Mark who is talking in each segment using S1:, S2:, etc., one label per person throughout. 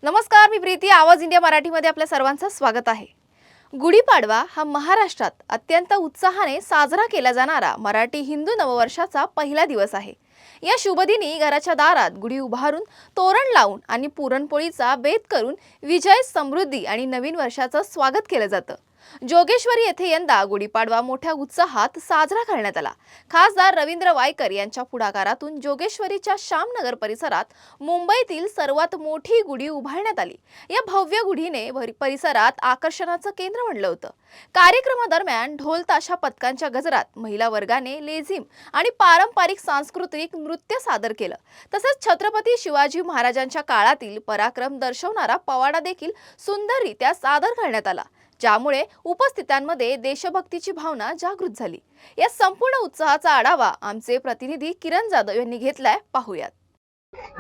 S1: नमस्कार, मी प्रीती. आवाज इंडिया मराठीमध्ये आपल्या सर्वांचं स्वागत आहे. गुढीपाडवा हा महाराष्ट्रात अत्यंत उत्साहाने साजरा केला जाणारा मराठी हिंदू नववर्षाचा पहिला दिवस आहे. या शुभदिनी घराच्या दारात गुढी उभारून, तोरण लावून आणि पुरणपोळीचा बेत करून विजय, समृद्धी आणि नवीन वर्षाचं स्वागत केलं जातं. जोगेश्वरी येथे यंदा गुढीपाडवा मोठ्या उत्साहात साजरा करण्यात आला. खासदार रवींद्र वायकर यांच्या पुढाकारातून जोगेश्वरीच्या श्यामनगर परिसरात मुंबईतील सर्वात मोठी गुढी उभारण्यात आली. या भव्य गुढीने परिसरात आकर्षणाचं केंद्र बनलं होतं. कार्यक्रमादरम्यान ढोल ताशा पथकांच्या गजरात महिला वर्गाने लेझिम आणि पारंपरिक सांस्कृतिक नृत्य सादर केलं. तसेच छत्रपती शिवाजी महाराजांच्या काळातील पराक्रम दर्शवणारा पवाडा देखील सुंदररित्या सादर करण्यात आला, ज्यामुळे उपस्थितांमध्ये देशभक्तीची भावना जागृत झाली. या संपूर्ण उत्साहाचा आढावा आमचे प्रतिनिधी किरण जाधव यांनी घेतलाय. पाहूयात.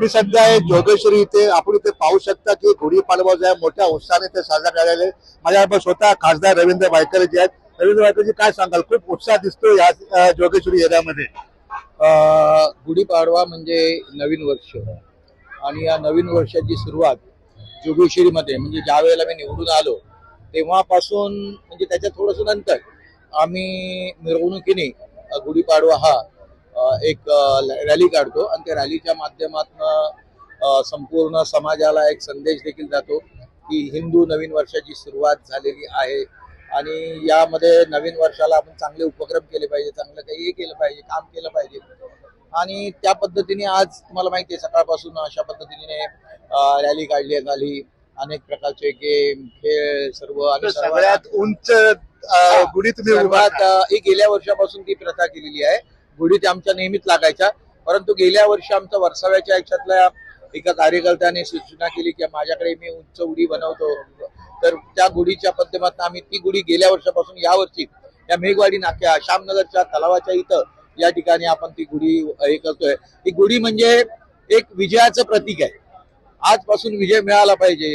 S2: मी सध्या आहे जोगेश्वरी इथे. आपण इथे पाहू शकता की गुढीपाडवा जो आहे मोठ्या उत्साहाने ते साजरा करायला आहे. माझ्याबरोबर स्वतः खासदार रवींद्र वायकर जे आहेत. रवींद्र वायकरजी, काय सांगाल? खूप उत्साह दिसतो या जोगेश्वरी एरियामध्ये.
S3: गुढीपाडवा म्हणजे नवीन वर्ष आणि या नवीन वर्षाची सुरुवात जोगेश्वरीमध्ये म्हणजे ज्या वेळेला मी निवडून आलो तेव्हापासून म्हणजे त्याच्या थोडस नंतर आम्ही मिरवणुकीने गुढीपाडवा हा एक रॅली काढतो आणि त्या रॅलीच्या माध्यमातून संपूर्ण समाजाला एक संदेश देखील जातो की हिंदू नवीन वर्षाची सुरुवात झालेली आहे आणि यामध्ये नवीन वर्षाला आपण चांगले उपक्रम केले पाहिजे, चांगलं काही केलं पाहिजे, काम केलं पाहिजे. आणि त्या पद्धतीने आज तुम्हाला माहिती आहे सकाळपासून अशा पद्धतीने रॅली काढण्यात आली. अनेक प्रकारचे गेम, खेळ सर्व आणि
S2: सगळ्यात उंच गुढी तुम्ही
S3: ही गेल्या वर्षापासून ती प्रथा केलेली आहे. गुढी ते आमच्या नेहमीच लागायच्या, परंतु गेल्या वर्षी आमच्या वर्षाव्याच्या याच्यातल्या एका कार्यकर्त्याने सूचना केली की माझ्याकडे मी उंच गुढी बनवतो, तर त्या गुढीच्या माध्यमातून आम्ही ती गुढी गेल्या वर्षापासून या वर्षी या मेघवाडी नाक्या श्यामनगरच्या तलावाच्या इथं या ठिकाणी आपण ती गुढी हे करतोय. ही गुढी म्हणजे एक विजयाचं प्रतीक आहे. आजपासून विजय मिळाला पाहिजे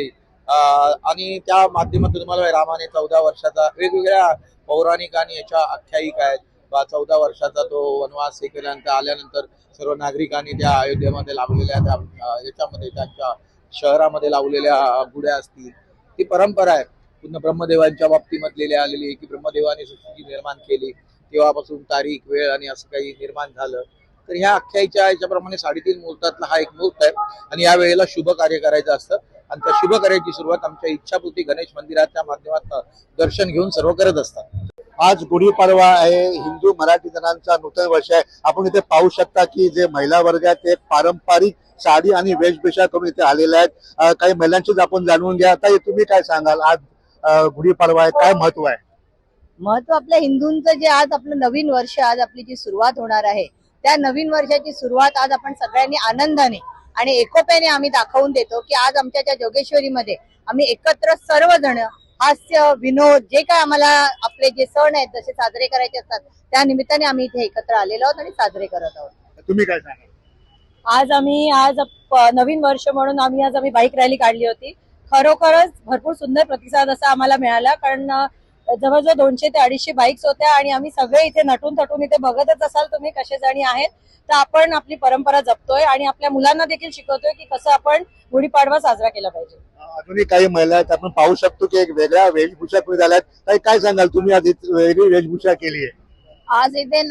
S3: आणि त्या माध्यमातून तुम्हाला रामाने 14 वर्षाचा वेगवेगळ्या पौराणिक आणि याच्या आख्यायिका आहेत. 14 वर्षाचा तो वनवास हे केल्यानंतर आल्यानंतर सर्व नागरिकांनी त्या अयोध्येमध्ये लावलेल्या त्या याच्यामध्ये त्यांच्या शहरामध्ये लावलेल्या गुढ्या असतील, ती परंपरा आहे. पुन्हा ब्रह्मदेवांच्या बाबतीमधलेली आलेली की ब्रह्मदेवाने सृष्टी निर्माण केली तेव्हापासून तारीख, वेळ आणि असं काही निर्माण झालं. तर ह्या अख्याईच्या याच्याप्रमाणे 3.5 मुहूर्तातला हा एक मुहूर्त आहे आणि या वेळेला शुभ कार्य करायचं असतं आणि त्या शुभ कार्याची सुरुवात आमच्या इच्छापूर्ती गणेश मंदिराच्या माध्यमातून दर्शन घेऊन सर्व करत असतात.
S2: आज गुढीपाडवा आहे, हिंदू मराठी जणांचा नूतन वर्ष आहे. आपण इथे पाहू शकता की जे महिला वर्ग आहेत ते पारंपरिक साडी आणि वेशभूषा करून इथे आलेले आहेत. काही महिलांचीच आपण जाणून घ्या. आता तुम्ही काय सांगाल? आज गुढीपाडवा आहे, काय महत्व आहे?
S4: महत्व आपल्या हिंदूंचं जे आज आपलं नवीन वर्ष, आज आपली जी सुरुवात होणार आहे, त्या नवीन वर्षाची सुरुवात आज आपण सगळ्यांनी आनंदाने आणि एकोप्याने आम्ही दाखवून देतो की आज आमच्या त्या जोगेश्वरीमध्ये आम्ही एकत्र सर्वजण हास्य, विनोद, जे काय आम्हाला आपले जे सण आहेत जसे साजरे करायचे असतात त्या निमित्ताने आम्ही इथे एकत्र आलेलो आहोत आणि साजरे करत आहोत.
S2: तुम्ही काय सांगाल?
S4: आज नवीन वर्ष म्हणून आम्ही बाईक रॅली काढली होती. खरोखरच भरपूर सुंदर प्रतिसाद असा आम्हाला मिळाला, कारण जवळजवळ 200 ते 250 बाईक्स होत्या आणि आम्ही सगळे इथे नटून थटून इथे बघतच असाल तुम्ही कसे जणी आहेत. तर आपण आपली परंपरा जपतोय आणि आपल्या मुलांना देखील शिकवतोय की कसं आपण गुढीपाडवा साजरा केला पाहिजे.
S2: अजूनही काही महिला आहेत, आपण पाहू शकतो की एक वेगळ्या वेशभूषा करून झाल्यात. काय सांगाल तुम्ही? आज वेगळी वेशभूषा केली आहे.
S5: आज इथे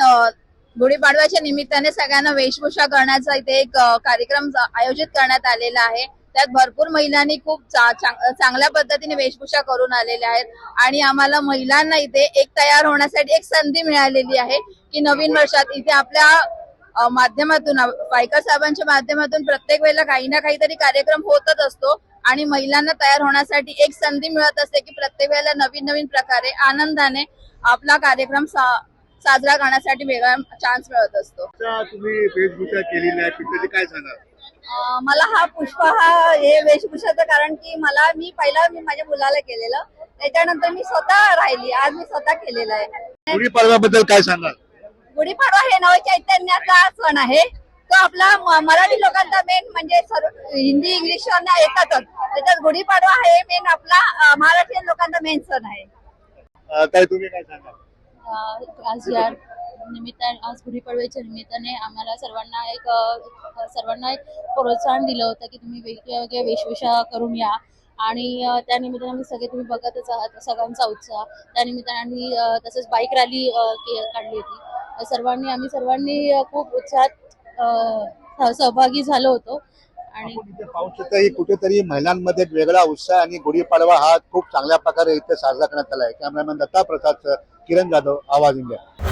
S5: गुढीपाडव्याच्या निमित्ताने सगळ्यांना वेशभूषा करण्याचा इथे एक कार्यक्रम आयोजित करण्यात आलेला आहे. त्यात भरपूर महिलांनी खूप चांगल्या पद्धतीने वेशभूषा करून आलेल्या आहेत आणि आम्हाला महिलांना इथे एक तयार होण्यासाठी एक संधी मिळालेली आहे की नवीन वर्षात इथे आपल्या माध्यमातून, वायकर साहेबांच्या माध्यमातून प्रत्येक वेळेला काही ना काहीतरी कार्यक्रम होतच असतो आणि महिलांना तयार होण्यासाठी एक संधी मिळत असते की प्रत्येक वेळेला नवीन नवीन प्रकारे आनंदाने आपला कार्यक्रम साजरा करण्यासाठी वेगळा चान्स मिळत असतो.
S2: तुम्ही वेशभूषा केलेली आहे, त्याचे काय सांगाल?
S5: मला हा पुष्प हे वेशभूषाचं कारण की मी माझ्या मुलाला केलेलं, त्याच्यानंतर मी स्वतः राहिली, आज मी स्वतः केलेलं आहे.
S2: गुढीपाडव्याबद्दल काय सांगाल?
S5: गुढीपाडवा हे नवचैतन्याचा सण आहे. तो आपला मराठी लोकांचा मेन म्हणजे हिंदी, इंग्लिश येतातच, त्याच्यात गुढीपाडवा हे मेन आपला महाराष्ट्रीयन लोकांचा मेन सण आहे.
S2: काय तुम्ही काय सांगाल?
S4: आज या
S6: निमित्ताने आज गुढीपाडव्याच्या निमित्ताने आम्हाला सर्वांना एक प्रोत्साहन दिलं होतं की तुम्ही वेगवेगळ्या वेशभूषा करून या आणि त्या निमित्ताने आम्ही सगळे तुम्ही बघतच आहात सगळ्यांचा उत्साह त्या निमित्ताने आम्ही तसंच बाईक रॅली काढली होती आम्ही सर्वांनी खूप उत्साहात सहभागी झालो होतो आणि
S2: आपण इथे पाहू शकता की कुठेतरी महिलांमध्ये एक वेगळा उत्साह आणि गुढीपाडवा हा खूप चांगल्या प्रकारे इथे साजरा करण्यात आला आहे. कॅमेरामॅन दत्ता प्रसाद, किरण जाधव, आवाज इंडिया.